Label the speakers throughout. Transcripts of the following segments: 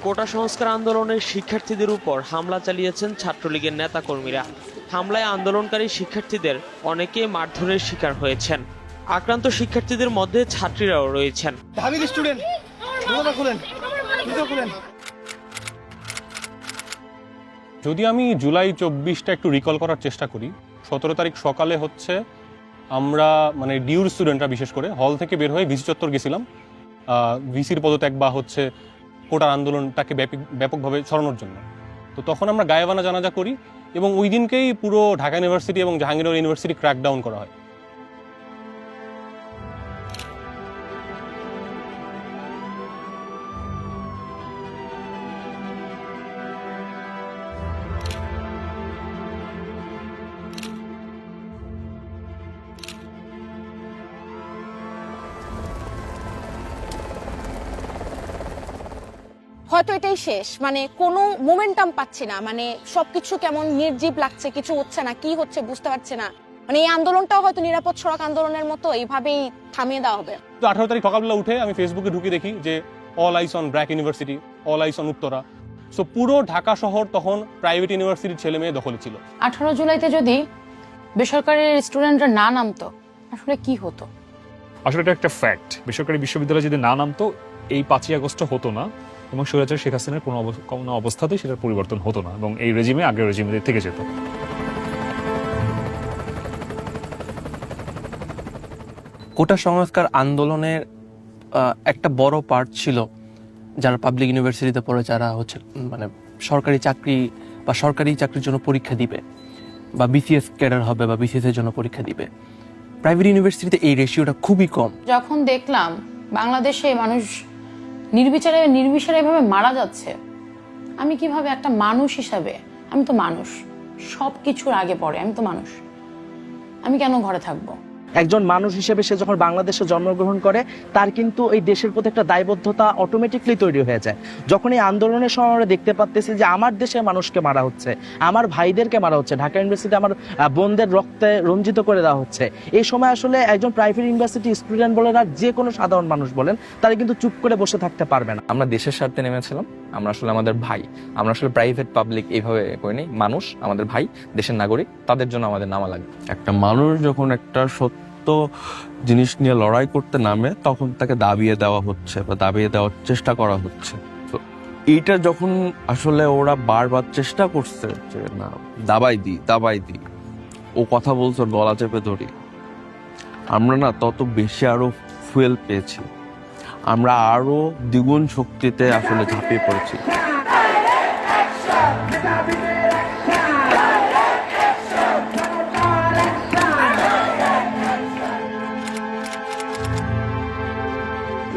Speaker 1: কোটা সংস্কার আন্দোলনের শিক্ষার্থীদের উপর হামলা চালিয়েছেন ছাত্রলীগের নেতাকর্মীরা। হামলায় আন্দোলনকারী শিক্ষার্থীদের অনেকেই মারধরের শিকার হয়েছেন। আক্রান্ত শিক্ষার্থীদের মধ্যে ছাত্রীরাও রয়েছেন।
Speaker 2: যদি আমি জুলাই 24টা একটু রিকল করার চেষ্টা করি, 17 তারিখ সকালে হচ্ছে আমরা মানে ডিউর স্টুডেন্টরা বিশেষ করে হল থেকে বের হয়ে ভিসি চত্বর গেছিলাম ভিসির পদত্যাগ বা হচ্ছে কোটার আন্দোলনটাকে ব্যাপকভাবে ছড়ানোর জন্য। তো তখন আমরা গায়েবানা জানাজা করি এবং ওই দিনকেই পুরো ঢাকা ইউনিভার্সিটি এবং জাহাঙ্গীরনগর ইউনিভার্সিটি ক্র্যাকডাউন করা হয়।
Speaker 3: হয়তো এটাই শেষ, মানে কোনো মোমেন্টাম পাচ্ছি না, মানে সবকিছু কেমন নির্জীব লাগছে, কিছু হচ্ছে না, কি হচ্ছে বুঝতে পারছি না। মানে এই আন্দোলনটাও হয়তো নিরাপদ সড়ক আন্দোলনের মতো এইভাবেই থামিয়ে দেওয়া হবে।
Speaker 2: তো 18 তারিখ সকালবেলা উঠে আমি ফেসবুকে ঢুকে দেখি যে all ice on BRAC university, all ice on Uttara. So পুরো ঢাকা শহর তখন প্রাইভেট ইউনিভার্সিটির ছেলে মেয়ে দখলে ছিল।
Speaker 4: 18 জুলাইতে যদি বেসরকারি স্টুডেন্টরা না নামতো আসলে কি হতো?
Speaker 5: আসলে এটা একটা ফ্যাক্ট। বেসরকারি বিশ্ববিদ্যালয় যদি না নামতো এই 5ই আগস্ট হতো না এবং স্বৈরাচার শেখ হাসিনার কোনো অবস্থাতেই সেটার পরিবর্তন হতো না এবং এই রেজিমে আগের রেজিমে থেকে যেত।
Speaker 6: কোটা সংস্কার আন্দোলনের একটা বড় পার্ট ছিল যারা পাবলিক ইউনিভার্সিটিতে পড়ে, যারা হচ্ছে মানে সরকারি চাকরি বা সরকারি চাকরির জন্য পরীক্ষা দিবে বা বিসিএস ক্যাডার হবে বা বিসিএস এর জন্য পরীক্ষা দিবে। প্রাইভেট ইউনিভার্সিটিতে এই রেশিওটা খুবই কম।
Speaker 4: যখন দেখলাম বাংলাদেশে মানুষ নির্বিচারে এভাবে মারা যাচ্ছে, আমি কিভাবে একটা মানুষ হিসাবে, আমি তো মানুষ, সব কিছুর আগে পড়ে আমি তো মানুষ, আমি কেন ঘরে থাকবো?
Speaker 7: একজন মানুষ হিসেবে সে যখন বাংলাদেশে জন্মগ্রহণ করে তার কিন্তু এই দেশের প্রতি একটা দায়বদ্ধতা অটোমেটিকলি তৈরি হয়ে যায়। যখন এই আন্দোলনের সময় আমরা দেখতে পাচ্ছি যে আমার দেশের মানুষকে মারা হচ্ছে, আমার ভাইদেরকে মারা হচ্ছে, ঢাকা ইউনিভার্সিটি আমার বোনদের রক্তে রঞ্জিত করে দেওয়া হচ্ছে, এই সময় আসলে একজন প্রাইভেট ইউনিভার্সিটি স্টুডেন্ট বলেন আর যে কোনো সাধারণ মানুষ বলেন, তারা কিন্তু চুপ করে বসে থাকতে পারবে না।
Speaker 8: আমরা দেশের স্বার্থে নেমেছিলাম, আমরা আসলে আমাদের ভাই, আমরা আসলে প্রাইভেট পাবলিক এইভাবে করিনি, মানুষ আমাদের ভাই, দেশের নাগরিক, তাদের জন্য আমাদের নামা লাগবে।
Speaker 9: একটা মানুষ যখন একটা সত্য জিনিস নিয়ে লড়াই করতে নামে তখন তাকে দাবিয়ে দেওয়া হচ্ছে বা দাবিয়ে দেওয়ার চেষ্টা করা হচ্ছে। তো এইটা যখন আসলে ওরা বারবার চেষ্টা করছে যে না দাবাই দিই, ও কথা বলছে গলা চেপে ধরি, আমরা না তত বেশি আরো ফুয়েল পেয়েছি, আমরা আরো দ্বিগুণ শক্তিতে আসলে ঝাঁপিয়ে পড়েছি।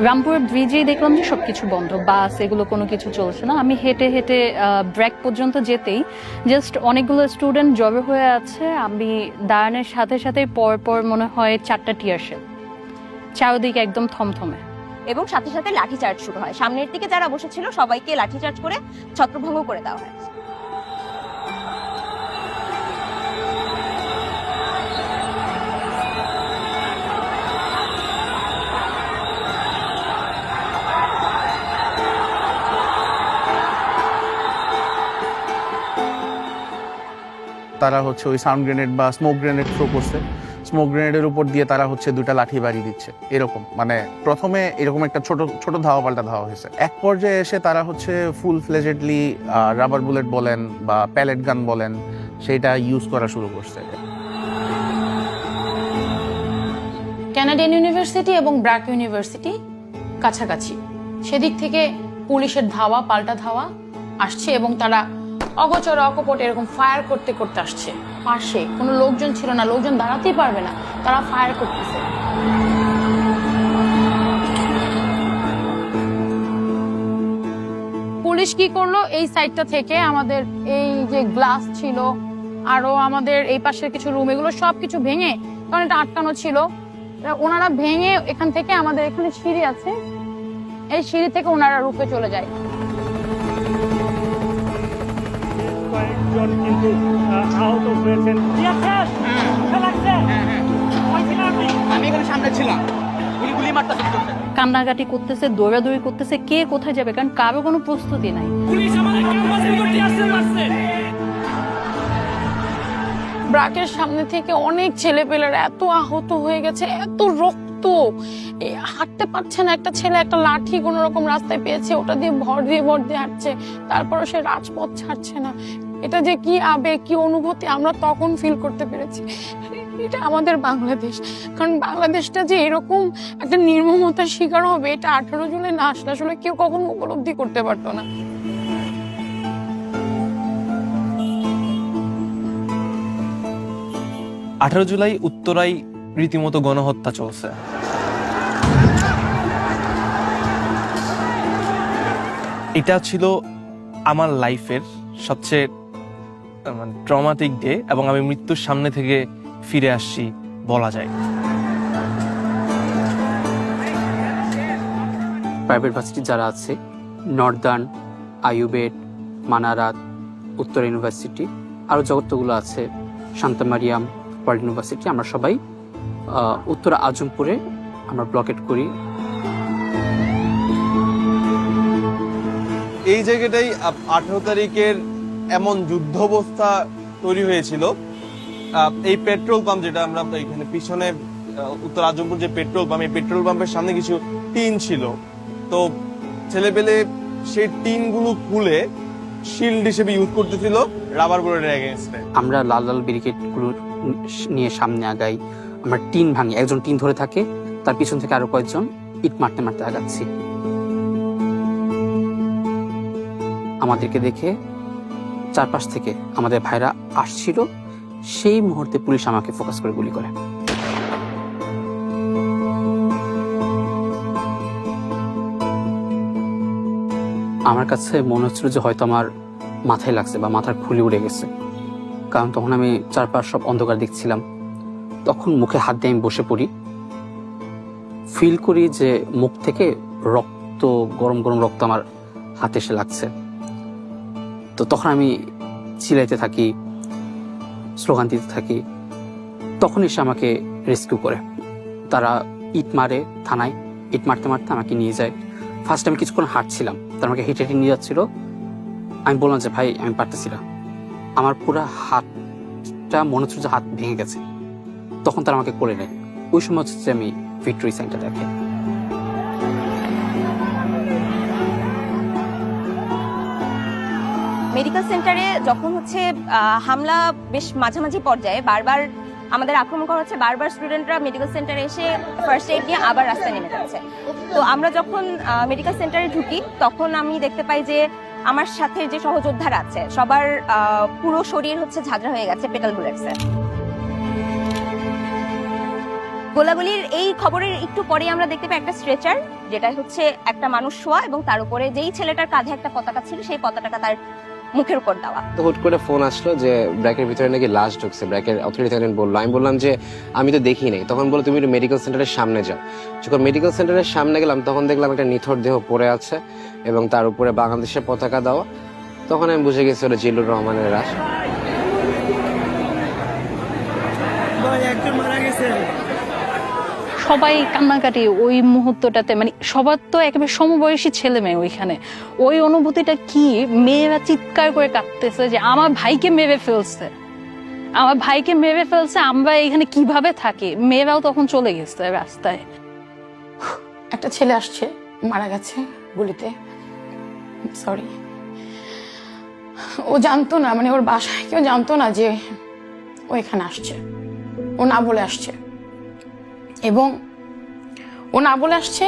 Speaker 10: রামপুর ব্রিজেই দেখলাম যে সবকিছু বন্ধ, বাস এগুলো কোনো কিছু চলছে না। আমি হেঁটে হেঁটে ব্র্যাক পর্যন্ত যেতেই জাস্ট অনেকগুলো স্টুডেন্ট জড়ো হয়ে আছে। আমি দাঁড়ানোর সাথে সাথে পর মনে হয় 4টা টিয়ার শেল, চারদিকে একদম থমথমে,
Speaker 3: এবং সাথে সাথে লাঠিচার্জ শুরু হয়। সামনের দিকে যারা বসেছিল সবাইকে লাঠিচার্জ করে ছত্রভঙ্গ করে দেওয়া হয়।
Speaker 11: তারা হচ্ছে ওই সাউন্ড গ্রেনেড বা স্মোক গ্রেনেড থ্রো করছে, স্মোক গ্রেনেডের উপর দিয়ে তারা হচ্ছে 2টা লাঠি বাড়ি দিচ্ছে। এরকম মানে প্রথমে এরকম একটা ছোট ধাওয়া পাল্টা ধাওয়া হয়েছে। এক পর্যায়ে এসে তারা হচ্ছে ফুল ফ্লেজেডলি রাবার বুলেট বলেন বা প্যালেট গান বলেন সেটা ইউজ করা শুরু করছে।
Speaker 4: কানাডিয়ান ইউনিভার্সিটি এবং ব্র্যাক ইউনিভার্সিটি কাছাকাছি, সেদিক থেকে পুলিশের ধাওয়া পাল্টা ধাওয়া আসছে এবং তারা অগোচর অকপট এরকম ফায়ার করতে করতে আসছে। পাশে কোনো লোকজন ছিল না, লোকজন দাঁড়াতেই পারবে না, তারা ফায়ার করতেছে। পুলিশ কি করলো, এই সাইডটা থেকে আমাদের এই যে গ্লাস ছিল আরো আমাদের এই পাশের কিছু রুম, এগুলো সবকিছু ভেঙে, কারণ এটা আটকানো ছিল, ওনারা ভেঙে এখান থেকে আমাদের এখানে সিঁড়ি আছে, এই সিঁড়ি থেকে ওনারা রুপে চলে যায়।
Speaker 12: কিন্তু আহত হয়েছেন।
Speaker 7: আমি এখানে সামনে ছিলাম, গুলি
Speaker 10: কান্নাকাটি করতেছে, দৌড়াদৌড়ি করতেছে, কে কোথায় যাবে, কারণ কারো কোনো প্রস্তুতি নাই।
Speaker 4: ব্রাকের সামনে থেকে অনেক ছেলেপেলেরা এত আহত হয়ে গেছে, এত রক্ত, হাঁটতে পারছে না। একটা ছেলে একটা লাঠি কোন রকম রাস্তায় পেয়েছে, ওটা দিয়ে ভর দিয়ে হাঁটছে, তারপরে সে রাজপথ ছাড়ছে না। এটা যে কি আবেগ, কি অনুভূতি আমরা তখন ফিল করতে পেরেছি। এটা আমাদের বাংলাদেশ, কারণ বাংলাদেশটা যে এরকম একটা নির্মমতার শিকার হবে এটা 18 জুলাই না আসলে আসলে কেউ কখনো উপলব্ধি করতে পারতো না।
Speaker 6: 18 জুলাই উত্তরায় রীতিমতো গণহত্যা চলছে। এটা ছিল আমার লাইফের সবচেয়ে ট্রমাটিক ডে, এবং আমি মৃত্যুর সামনে থেকে ফিরে আসছি বলা যায়।
Speaker 13: প্রাইভেট ভার্সিটি যারা আছে, নর্দার্ন, আইউবেট, মানারাত, উত্তর ইউনিভার্সিটি, আরও যতগুলো আছে, শান্তা মারিয়াম, ওয়ার্ল্ড ইউনিভার্সিটি, আমরা সবাই উত্তর আজমপুরে আমরা ব্লকেট করি।
Speaker 9: এই জায়গাটাই 18 তারিখের এমন যুদ্ধাবস্থা তৈরি হয়েছিল। এই পেট্রোল পাম্প যেটা আমরা এখানে পিছনে উত্তর আজমপুর যে পেট্রোল পাম্প, এই পেট্রোল পাম্পের সামনে কিছু টিন ছিল, তো ছেলেপেলে সেই টিনগুলো খুলে শিল্ড হিসেবে ইউজ করতেছিল রাবার বুলেটের এগেইনস্টে।
Speaker 13: আমরা লাল লাল ব্যারিকেডগুলো নিয়ে সামনে আগাই, আমরা টিন ভাঙি, একজন টিন ধরে থাকে, তার পিছন থেকে আরো কয়েকজন ইট মারতে মারতে আগাচ্ছি। আমাদেরকে দেখে চারপাশ থেকে আমাদের ভাইরা আসছিল, সেই মুহূর্তে পুলিশ আমাকে ফোকাস করে গুলি করে। আমার কাছে মনে হচ্ছিল যে হয়তো আমার মাথায় লাগছে বা মাথার খুলি উড়ে গেছে, কারণ তখন আমি চারপাশ সব অন্ধকার দেখছিলাম। তখন মুখে হাত দিয়ে আমি বসে পড়ি, ফিল করি যে মুখ থেকে রক্ত, গরম গরম রক্ত আমার হাতে এসে লাগছে। তো তখন আমি চিল্লাইতে থাকি, স্লোগান দিতে থাকি। তখন এসে আমাকে রেস্কিউ করে, তারা ইট মারে থানায়, ইট মারতে মারতে আমাকে নিয়ে যায়। ফার্স্ট আমি কিছুক্ষণ হাঁটছিলাম, তারা আমাকে হেঁটে হেঁটে নিয়ে যাচ্ছিল। আমি বললাম যে ভাই আমি পারতেছি না, আমার পুরো হাতটা মনে হচ্ছে যে হাত ভেঙে গেছে। তখন তারা আমাকে কোলে নেয়। ওই সময় হচ্ছে আমি ভিক্টোরি সেন্টার দেখে।
Speaker 3: মেডিকেল সেন্টারে যখন হচ্ছে হামলা বেশ মাঝামাঝি পর্যায়ে বারবার আমাদের আক্রমণ করা হচ্ছে, বারবার স্টুডেন্টরা মেডিকেল সেন্টারে এসে ফার্স্ট এইড নিয়ে আবার রাস্তায় নেমে যাচ্ছে। তো আমরা যখন মেডিকেল সেন্টারে ঢুকি তখন আমি দেখতে পাই যে আমার সাথে যে সহযোদ্ধারা আছে সবার পুরো শরীর হচ্ছে ঝাঁঝরা হয়ে গেছে পেটাল বুলেটসে। গোলাগুলির এই খবরের একটু পরে আমরা দেখতে পাই একটা স্ট্রেচার, যেটা হচ্ছে একটা মানুষ শোয়া, এবং তার উপরে যেই ছেলেটার কাঁধে একটা পতাকা ছিল সেই পতাকাটা তার মুখের উপর দেওয়া।
Speaker 13: তো হুট করে ফোন আসলো যে ব্র্যাকের ভিতরে নাকি লাশ ঢুকছে। ব্র্যাকের অথরিটি বললো, আমি বললাম যে আমি তো দেখি নাই। তখন বললো তুমি মেডিকেল সেন্টারের সামনে যাও। যখন মেডিকেল সেন্টারের সামনে গেলাম তখন দেখলাম একটা নিথর দেহ পড়ে আছে এবং তার উপরে বাংলাদেশের পতাকা দেওয়া। তখন আমি বুঝে গেছি ওটা জিল্লুর রহমানের লাশ।
Speaker 10: সবাই কান্নাকাটি ওই মুহূর্তটাতে, মানে সবার তো একেবারে সমবয়সী ছেলে মেয়ে ওইখানে। ওই অনুভূতিটা কি, মেয়েরা চিৎকার করে কাঁদতেছে যে আমার ভাইকে মেরে ফেলছে, আমার ভাইকে মেরে ফেলছে, আমরা এখানে কিভাবে থাকি। মেয়েরাও তখন চলে গেছে রাস্তায়।
Speaker 4: একটা ছেলে আসছে, মারা গেছে গুলিতে, সরি। ও জানতো না, মানে ওর বাসায় কেউ জানতো না যে ও এখানে আসছে। ও না বলে আসছে, এবং ও না বলে আসছে,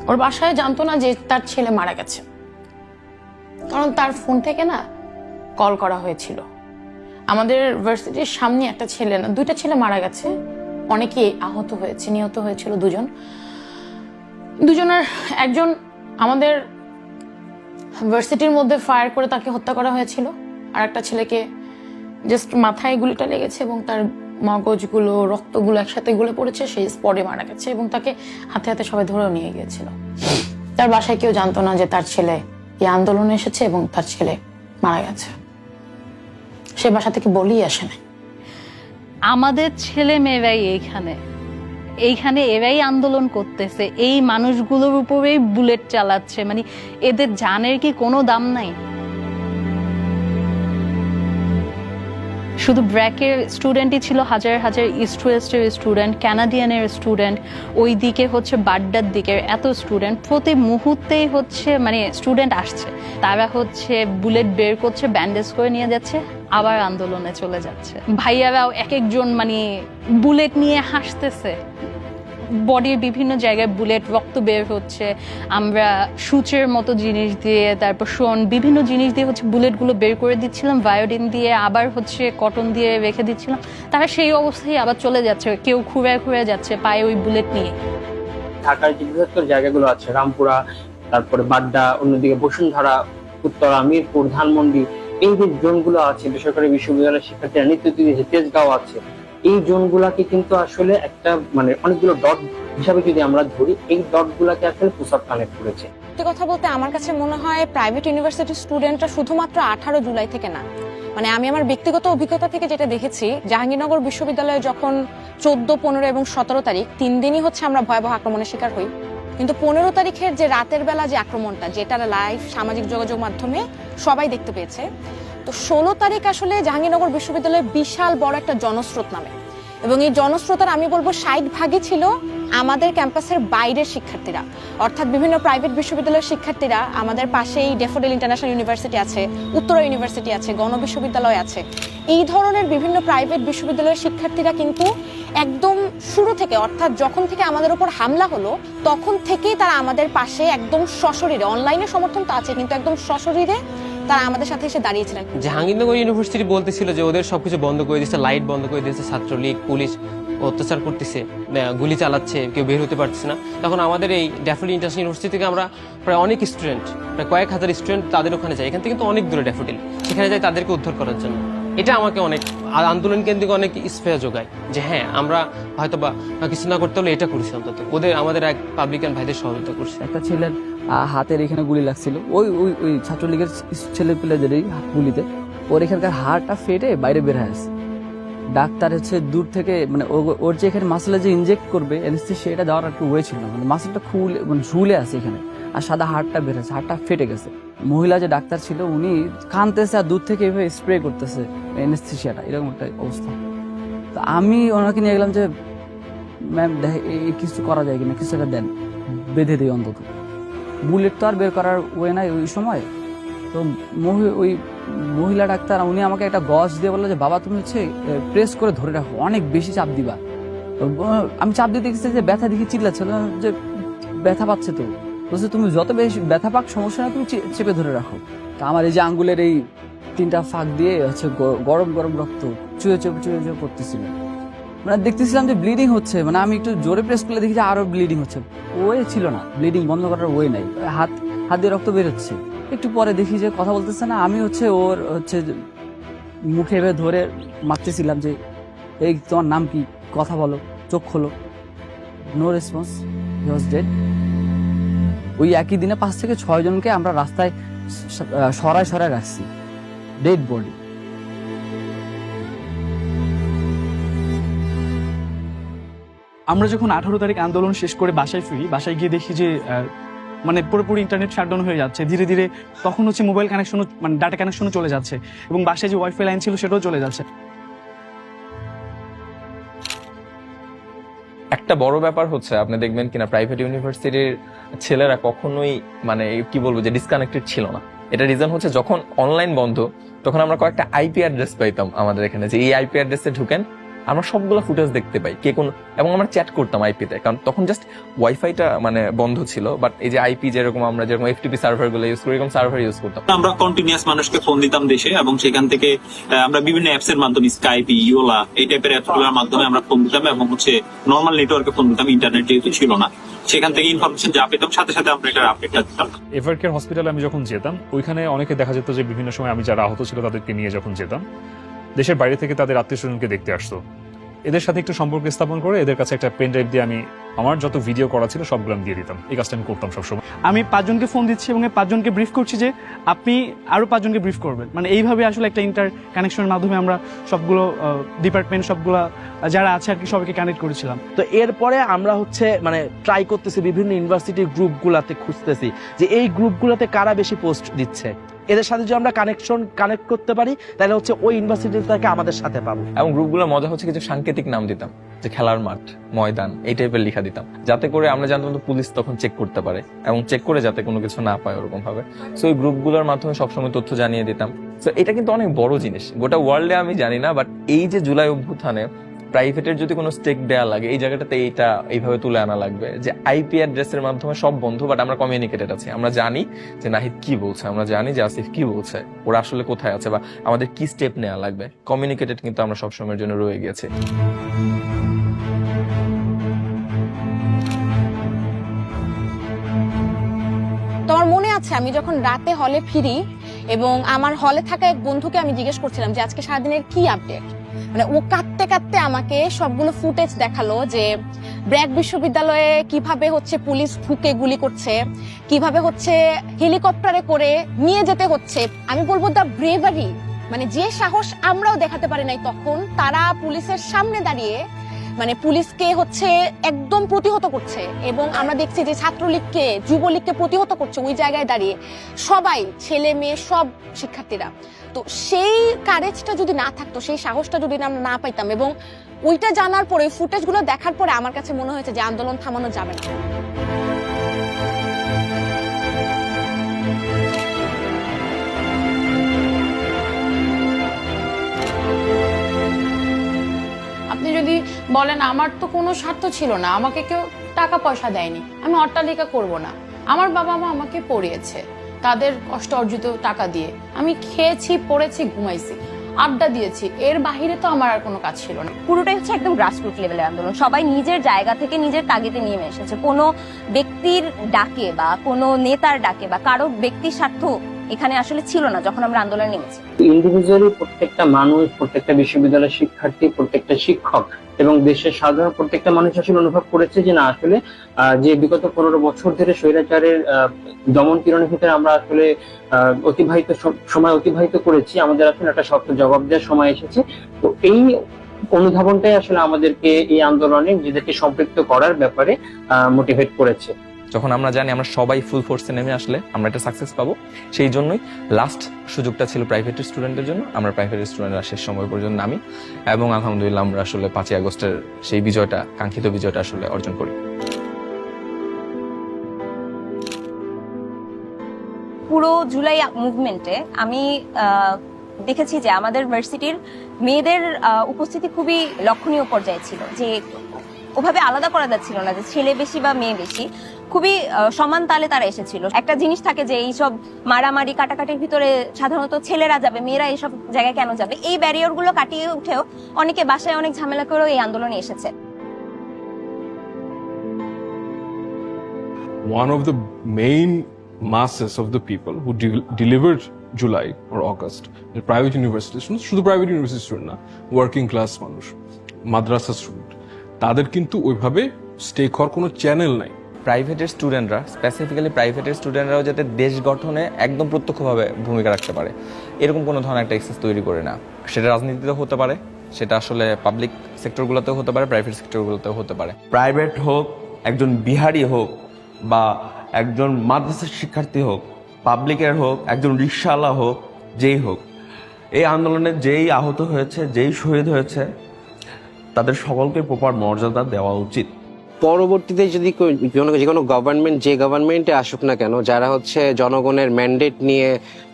Speaker 4: ওর বাসায় জানতো না যে তার ছেলে মারা গেছে, কারণ তার ফোন থেকে না কল করা হয়েছিল। আমাদের ভার্সিটির সামনে একটা ছেলে, না দুইটা ছেলে মারা গেছে, অনেকে আহত হয়েছে, নিহত হয়েছিল দুজনের একজন আমাদের ভার্সিটির মধ্যে ফায়ার করে তাকে হত্যা করা হয়েছিল, আর একটা ছেলেকে জাস্ট মাথায় গুলিটা লেগেছে এবং তার মগজগুলো, রক্তগুলো একসাথে গলে পড়েছে, সেই স্পটে মারা গেছে, এবং তাকে হাতে হাতে সবাই ধরেও নিয়ে গিয়েছিল। তার বাসায় কেউ জানতো না যে তার ছেলে এই আন্দোলনে এসেছে এবং তার ছেলে মারা গেছে। সে বাসা থেকে বলেই আসে না।
Speaker 10: আমাদের ছেলে মেয়েরাই এইখানে, এইখানে এরাই আন্দোলন করতেছে, এই মানুষগুলোর উপরেই বুলেট চালাচ্ছে, মানে এদের জানের কি কোনো দাম নাই? শুধু ব্র্যাকের স্টুডেন্টই ছিল হাজার হাজার, ইস্ট ওয়েস্টের স্টুডেন্ট, কানাডিয়ানের স্টুডেন্ট, ওই দিকে হচ্ছে বাড্ডার দিকের এত স্টুডেন্ট, প্রতি মুহূর্তেই হচ্ছে মানে স্টুডেন্ট আসছে, তারা হচ্ছে বুলেট বের করছে, ব্যান্ডেজ করে নিয়ে যাচ্ছে, আবার আন্দোলনে চলে যাচ্ছে। ভাইয়ারাও এক একজন মানে বুলেট নিয়ে হাসতেছে, বডির বিভিন্ন জায়গায় বুলেট, রক্ত বের হচ্ছে, আমরা সূচের মতো জিনিস দিয়ে, তারপর বিভিন্ন জিনিস দিয়ে হচ্ছে বুলেটগুলো বের করে দিচ্ছিলাম, বায়োডিন দিয়ে, আবার হচ্ছে কটন দিয়ে রেখে দিচ্ছিলাম, তারা সেই অবস্থায় আবার চলে যাচ্ছে, কেউ খুঁড়ে যাচ্ছে পায়ে ওই বুলেট নিয়ে।
Speaker 13: ঢাকার যে বৃহত্তর জায়গাগুলো আছে, রামপুরা, তারপরে বাড্ডা, অন্যদিকে বসুন্ধরা, উত্তরা, মিরপুর, ধানমন্ডি, এই যে জোনগুলো আছে বেসরকারি বিশ্ববিদ্যালয়ের শিক্ষার্থীরা নিত্যদিন যে তেজগাঁও আছে, এই জোনগুলাকে কিন্তু আসলে একটা মানে অনেকগুলো ডট হিসাবে যদি আমরা ধরি, এই ডট গুলাকে আসলে পুসআপ কানেক্ট করেছে।
Speaker 14: সত্যি কথা বলতে আমার কাছে মনে হয় প্রাইভেট ইউনিভার্সিটির স্টুডেন্টরা শুধুমাত্র 18 জুলাই থেকে না, মানে আমি আমার ব্যক্তিগত অভিজ্ঞতা থেকে যেটা দেখেছি, জাহাঙ্গীরনগর বিশ্ববিদ্যালয়ে যখন 14, 15 এবং 17 তারিখ 3 দিনই হচ্ছে আমরা ভয়াবহ আক্রমণের শিকার হই, কিন্তু 15 তারিখের যে রাতের বেলা যে আক্রমণটা, যেটা লাইভ সামাজিক যোগাযোগ মাধ্যমে সবাই দেখতে পেয়েছে, তো 16 তারিখ আসলে জাহাঙ্গীরনগর বিশ্ববিদ্যালয়ে বিশাল বড় একটা জনস্রোত নামে, এবং এই জনস্রোতের আমি বলবো 60% ছিল আমাদের ক্যাম্পাসের বাইরের শিক্ষার্থীরা, অর্থাৎ বিভিন্ন প্রাইভেট বিশ্ববিদ্যালয়ের শিক্ষার্থীরা। আমাদের পাশেই ড্যাফোডিল ইন্টারন্যাশনাল ইউনিভার্সিটি আছে, উত্তরা ইউনিভার্সিটি আছে, গণবিশ্ববিদ্যালয় আছে, এই ধরনের বিভিন্ন প্রাইভেট বিশ্ববিদ্যালয়ের শিক্ষার্থীরা কিন্তু একদম শুরু থেকে, অর্থাৎ যখন থেকে আমাদের উপর হামলা হলো তখন থেকেই তারা আমাদের পাশে একদম সশরীরে, অনলাইনে সমর্থন তো আছে কিন্তু একদম সশরীরে তারা আমাদের সাথে এসে দাঁড়িয়েছিলেন।
Speaker 15: জাহাঙ্গীরনগর ইউনিভার্সিটি বলতেছিল যে ওদের সবকিছু বন্ধ করে দিচ্ছে, লাইট বন্ধ করে দিচ্ছে, ছাত্রলীগ পুলিশ অত্যাচার করতেছে, গুলি চালাচ্ছে, কেউ বের হতে পারতেছে না। তখন আমাদের এই ড্যাফোডিল ইন্টারন্যাশনাল ইউনিভার্সিটি থেকে আমরা প্রায় অনেক স্টুডেন্ট, প্রায় কয়েক হাজার স্টুডেন্ট তাদের ওখানে যায়, এখান থেকে কিন্তু অনেক দূরে ড্যাফোডিল, সেখানে যাই তাদেরকে উদ্ধার করার জন্য। এটা আমাকে অনেক আন্দোলন কেন্দ্রিক অনেক স্পেয়ার যোগায় যে হ্যাঁ আমরা হয়তো বা কিছু না করতে হলে এটা করছি, অন্তত আমাদের এক পাবলিকান ভাইদের সহযোগিতা করছে।
Speaker 13: একটা ছেলের হাতের এখানে গুলি লাগছিল, ওই ওই ওই ছাত্রলীগের ছেলে পেলেদেরই গুলিতে, ওর এখানকার হাড়টা ফেটে বাইরে বের হয়ে আসে। ডাক্তার হচ্ছে দূর থেকে মানে ওর যে এখানে মাসলে যে ইনজেক্ট করবে অ্যানেস্থেসিয়া, এটা দেওয়ার একটু ওয়ে ছিল না, মানে মাসলটা খুলে মানে ঝুলে আছে এখানে, আর সাদা হাড়টা বের হয়েছে, হাড়টা ফেটে গেছে। মহিলা যে ডাক্তার ছিল উনি কানতেছে আর দূর থেকে এভাবে স্প্রে করতেছে অ্যানেস্থেসিয়াটা, এরকম একটা অবস্থা। তো আমি ওনাকে নিয়ে গেলাম যে ম্যাম কিছু করা যায় কিনা, কিছু একটা দেন, বেঁধে দিই অন্তত। বুলেট তো আর বের করার ওয়ে নাই ওই সময়। তো ওই মহিলা ডাক্তার উনি আমাকে একটা গজ দিয়ে বললো যে বাবা তুমি হচ্ছে প্রেস করে ধরে রাখো, অনেক বেশি চাপ দিবা। আমি চাপ দিতে গেছি যে ব্যথা দেখে চিল্লাচ্ছিল যে ব্যথা পাচ্ছে, তো বলছে তুমি যত বেশি ব্যথা পাক সমস্যা না, তুমি চেপে ধরে রাখো। তা আমার এই যে আঙ্গুলের এই 3টা ফাঁক দিয়ে হচ্ছে গরম গরম রক্ত চুয়ে পড়তেছিল, মানে দেখতেছিলাম যে ব্লিডিং হচ্ছে, মানে আমি একটু জোরে প্রেস করলে দেখি যে আরো ব্লিডিং হচ্ছে, ওয়ে ছিল না, ব্লিডিং বন্ধ করার ওয়ে নাই, হাত দিয়ে রক্ত বের হচ্ছে। একটু পরে দেখি যে কথা বলতেছে না, আমি হচ্ছে ওর হচ্ছে মুখে এভাবে ধরে মারতেছিলাম যে এই তোমার নাম কি, কথা বলো, চোখ খোলো, no response, he was dead. ওই একই দিনে 5 থেকে 6 জনকে আমরা রাস্তায় সরায় রাখছি, ডেড বডি।
Speaker 16: আমরা যখন 18 তারিখ আন্দোলন শেষ করে বাসায় ফিরি, বাসায় গিয়ে দেখি যে মানে পুরোপুরি ইন্টারনেট শাটডাউন হয়ে যাচ্ছে ধীরে ধীরে। তখন হচ্ছে মোবাইল কানেকশনও মানে ডাটা কানেকশনও চলে যাচ্ছে, এবং বাসায় যে ওয়াইফাই লাইন ছিল সেটাও চলে যাচ্ছে।
Speaker 8: একটা বড় ব্যাপার হচ্ছে আপনি দেখবেন কিনা প্রাইভেট ইউনিভার্সিটির ছেলেরা কখনোই মানে কি বলবো যে ডিসকানেক্টেড ছিল না। এটা রিজন হচ্ছে যখন অনলাইন বন্ধ তখন আমরা কয়েকটা আইপি অ্যাড্রেস পাইতাম আমাদের এখানে, যে এই আইপি অ্যাড্রেসে ঢুকেন আমরা সবগুলো ফুটেজ দেখতে পাই কে কোন, এবং আমরা চ্যাট করতাম আইপিতে, কারণ তখন জাস্ট ওয়াইফাইটা মানে বন্ধ ছিল। বাট এই যে আইপি যেরকম আমরা যেরকম এফটিপি সার্ভার গুলো ইউজ করি, এরকম সার্ভার ইউজ করতাম।
Speaker 17: আমরা কন্টিনিউয়াস মানুষকে ফোন দিতাম দেশে, এবং সেখান থেকে আমরা বিভিন্ন অ্যাপস এর মাধ্যমে স্কাইপ, ইওলা এই টাইপের অ্যাপসগুলোর মাধ্যমে আমরা ফোন দিতাম, এবং হচ্ছে নর্মাল নেটওয়ার্কে ফোন দিতাম, ইন্টারনেট যেহেতু ছিল না। সেখান থেকে ইনফরমেশন যা পেতাম সাথে সাথে আমরা এটার আপডেটটা দিতাম।
Speaker 5: এভারকেয়ার হসপিটালে আমি যখন যেতাম ওইখানে অনেকে দেখা যেত যে বিভিন্ন সময় আমি যারা আহত ছিল তাদেরকে নিয়ে যখন যেতাম, দেশের বাইরে থেকে তাদের আত্মীয় স্বজনকে দেখতে আসতো। এদের সাথে একটু সম্পর্ক স্থাপন করে এদের কাছে একটা পেন ড্রাইভ দিয়ে আমি আমার যত ভিডিও করা ছিল সবগুলো আমি দিয়ে দিতাম। এই কাজটা আমি করতাম সবসময়।
Speaker 16: আমি 5 জনকে ফোন দিচ্ছি এবং এই 5 জনকে ব্রিফ করছি যে আপনি আরো 5 জনকে ব্রিফ করবেন। মানে এইভাবে আসলে একটা ইন্টার কানেকশনের মাধ্যমে আমরা সবগুলো ডিপার্টমেন্ট সবগুলো যারা আছে আর কি সবাইকে কানেক্ট করেছিলাম।
Speaker 7: তো এরপরে আমরা হচ্ছে মানে ট্রাই করতেছি বিভিন্ন ইউনিভার্সিটির গ্রুপগুলাতে খুঁজতেছি যে এই গ্রুপগুলোতে কারা বেশি পোস্ট দিচ্ছে, এদের সাথে যদি আমরা কানেক্ট করতে পারি তাহলে হচ্ছে ওই ইউনিভার্সিটিটাকে আমাদের সাথে পাবো।
Speaker 8: এবং গ্রুপগুলোর মজা হচ্ছে কিছু সাংকেতিক নাম দিতাম, যে খেলার মাঠ, ময়দান, এই টাইপের লেখা দিতাম, যাতে করে আমরা জানতাম তো পুলিশ তখন চেক করতে পারে এবং চেক করে যাতে কোনো কিছু না পায় ওরকম ভাবে। সো ওই গ্রুপগুলোর মাধ্যমে সবসময় তথ্য জানিয়ে দিতাম। সো এটা কিন্তু অনেক বড় জিনিস, গোটা ওয়ার্ল্ডে আমি জানি না, বাট এই যে জুলাই অভ্যুত্থানে প্রাইভেটের যদি কোনো স্টেক দেওয়া লাগে এই জায়গাটাতে এইটা এইভাবে তুলে আনা লাগবে যে আইপি অ্যাড্রেসের মাধ্যমে সব বন্ধু, বাট আমরা কমিউনিকেটেড আছি, আমরা জানি যে নাহিদ কি বলছে, আমরা জানি যে আসিফ কি বলছে, ওরা আসলে কোথায় আছে বা আমাদের কি স্টেপ নেওয়া লাগবে। কমিউনিকেটেড কিন্তু আমরা সবসময়ের জন্য রয়ে গেছি।
Speaker 14: তোমার মনে আছে আমি যখন রাতে হলে ফিরি এবং আমার হলে থাকা এক বন্ধুকে আমি জিজ্ঞেস করছিলাম যে আজকে সারাদিনের কি আপডেট, মানে ও কাঁদতে কাঁদতে আমাকে সবগুলো ফুটেজ দেখালো যে ব্র্যাক বিশ্ববিদ্যালয়ে কিভাবে হচ্ছে পুলিশ ঢুকে গুলি করছে, কিভাবে হচ্ছে হেলিকপ্টারে করে নিয়ে যেতে হচ্ছে। আমি বলবো দা ব্রেভারি, মানে যে সাহস আমরাও দেখাতে পারি নাই তখন, তারা পুলিশের সামনে দাঁড়িয়ে মানে পুলিশকে হচ্ছে একদম প্রতিহত করছে। এবং আমরা দেখছি যে ছাত্রলীগকে, যুবলীগকে প্রতিহত করছে ওই জায়গায় দাঁড়িয়ে সবাই, ছেলে মেয়ে সব শিক্ষার্থীরা। তো সেই কারেজটা যদি না থাকতো, সেই সাহসটা যদি আমরা না পাইতাম, এবং ওইটা জানার পরে, ফুটেজগুলো দেখার পরে আমার কাছে মনে হয়েছে যে আন্দোলন থামানো যাবে না।
Speaker 4: আপনি যদি বলেন আমার তো কোনো স্বার্থ ছিল না, আমাকে কেউ টাকা পয়সা দেয়নি, আমি অট্টালিকা করব না, আমার বাবা মা আমাকে পড়িয়েছে তাদের কষ্ট অর্জিত টাকা দিয়ে, আমি খেয়েছি, পড়েছি, ঘুমাইছি, আড্ডা দিয়েছি, এর বাহিরে তো আমার আর কোনো কাজ ছিল না।
Speaker 3: পুরোটাই হচ্ছে একদম গ্রাসরুট লেভেলের আন্দোলন। সবাই নিজের জায়গা থেকে নিজের তাগিদে নিয়ে এসেছে, কোনো ব্যক্তির ডাকে বা কোনো নেতার ডাকে বা কারো ব্যক্তির স্বার্থ এখানে আসলে ছিল না যখন আমরা আন্দোলনে নেমেছি।
Speaker 13: ইন্ডিভিজুয়ালি প্রত্যেকটা মানুষ, প্রত্যেকটা বিশ্ববিদ্যালয়ের শিক্ষার্থী, প্রত্যেকটা শিক্ষক এবং দেশের সাধারণ প্রত্যেকটা মানুষ আসলে অনুভব করেছে যে না, আসলে যে বিগত 15 বছর ধরে স্বৈরাচারের দমন পীড়নের ভিতরে আমরা আসলে সময় অতিবাহিত করেছি, আমাদের আসলে একটা শক্ত জবাব দেওয়ার সময় এসেছে। তো এই অনুধাবনটাই আসলে আমাদেরকে এই আন্দোলনে নিজেদেরকে সম্পৃক্ত করার ব্যাপারে মোটিভেট করেছে।
Speaker 8: যখন আমরা জানি আমরা সবাই ফুল ফোর্সে নেমে আসলে আমরা একটা সাকসেস পাবো, সেই জন্যই লাস্ট সুযোগটা ছিল প্রাইভেট স্টুডেন্টদের জন্য। আমরা প্রাইভেট স্টুডেন্টরা শেষ সময় পর্যন্ত নামি এবং আলহামদুলিল্লাহ আমরা আসলে 5ই আগস্টের সেই বিজয়টা, কাঙ্ক্ষিত বিজয়টা আসলে অর্জন করি।
Speaker 3: পুরো জুলাই মুভমেন্টে আমি দেখেছি যে আমাদের ভার্সিটির মেয়েদের উপস্থিতি খুবই লক্ষণীয় পর্যায়ে ছিল, যে ওভাবে আলাদা করা যাচ্ছিল না যে ছেলে বেশি বা মেয়ে বেশি, খুবই সমান তালে তারা এসেছিল। একটা জিনিস থাকে যে এইসব মারামারি কাটাকাটির ভিতরে সাধারণত ছেলেরা যাবে, মেয়েরা এইসব জায়গায় কেন যাবে, এই ব্যারিয়ার গুলো কাটিয়ে উঠেও অনেকে বাসায় অনেক ঝামেলা করেও এই আন্দোলনে এসেছে।
Speaker 18: One of the main masses of the people who delivered July or August, the private universities, শুধু প্রাইভেট ইউনিভার্সিটি স্টুডেন্ট না, ওয়ার্কিং ক্লাস মানুষ, মাদ্রাসা স্টুডেন্ট, তাদের কিন্তু ওইভাবে স্টেক হওয়ার কোনো চ্যানেল নাই।
Speaker 8: প্রাইভেটের স্টুডেন্টরা, স্পেসিফিক্যালি প্রাইভেটের স্টুডেন্টরাও যাতে দেশ গঠনে একদম প্রত্যক্ষভাবে ভূমিকা রাখতে পারে এরকম কোনো ধরনের একটা এক্সেস তৈরি করে না। সেটা রাজনীতিতেও হতে পারে, সেটা আসলে পাবলিক সেক্টরগুলোতেও হতে পারে, প্রাইভেট সেক্টরগুলোতেও হতে পারে।
Speaker 9: প্রাইভেট হোক, একজন বিহারি হোক বা একজন মাদ্রাসার শিক্ষার্থী হোক, পাবলিকের হোক, একজন রিক্সাওয়ালা হোক, যেই হোক, এই আন্দোলনে যেই আহত হয়েছে, যেই শহীদ হয়েছে, তাদের সকলকে প্রপার মর্যাদা দেওয়া উচিত।
Speaker 13: পরবর্তীতে যদি যে কোনো গভর্নমেন্ট, যে গভর্নমেন্টে আসুক না কেন, যারা হচ্ছে জনগণের ম্যান্ডেট নিয়ে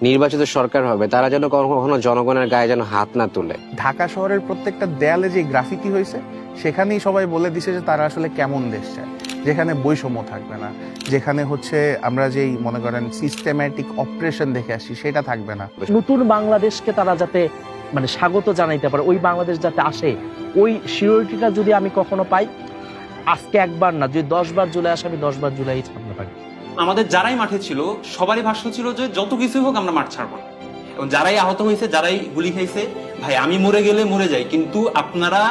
Speaker 13: নির্বাচিত সরকার হবে, তারা যেন কখনো জনগণের গায়ে যেন হাত না তুলে।
Speaker 11: ঢাকা শহরের প্রত্যেকটা দেয়ালে যে গ্রাফিতি হয়েছে সেখানেই সবাই বলে দিছে যে তারা আসলে কেমন দেশ চায়, যেখানে বৈষম্য থাকবে না, যেখানে হচ্ছে আমরা যেই মনে করেন সিস্টেম্যাটিক অপারেশন দেখে আসছি সেটা থাকবে না।
Speaker 7: নতুন বাংলাদেশকে তারা যাতে মানে স্বাগত জানাইতে পারে, ওই বাংলাদেশ যাতে আসে, ওই সিওরিটিটা যদি আমি কখনো পাই, আজকে একবার না, যদি 10 বার জুলাই আসে আমি 10 বার জুলাই ছাড়তে পারি।
Speaker 19: আমাদের যারাই মাঠে ছিল সবারই ভাষ্য ছিল যে যত কিছুই হোক আমরা মাঠ ছাড়বো, এবং যারাই আহত হয়েছে, যারাই গুলি খাইছে, ভাই আমি মরে গেলে মরে যাই, কিন্তু আপনারা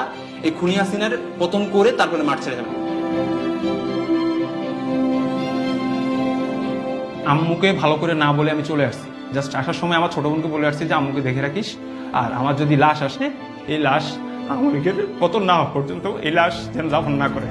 Speaker 19: এই খুনি হাসিনার পতন করে তারপরে মাঠ ছেড়ে যাবেন। আম্মুকে ভালো করে না বলে আমি চলে আসছি। জাস্ট আসার সময় আমার ছোট বোনকে বলে আসছি যে আম্মুকে দেখে রাখিস, আর আমার যদি লাশ আসে এই লাশ আমাকে কত না পর্যন্ত এই লাশ যেন দাফন না করে।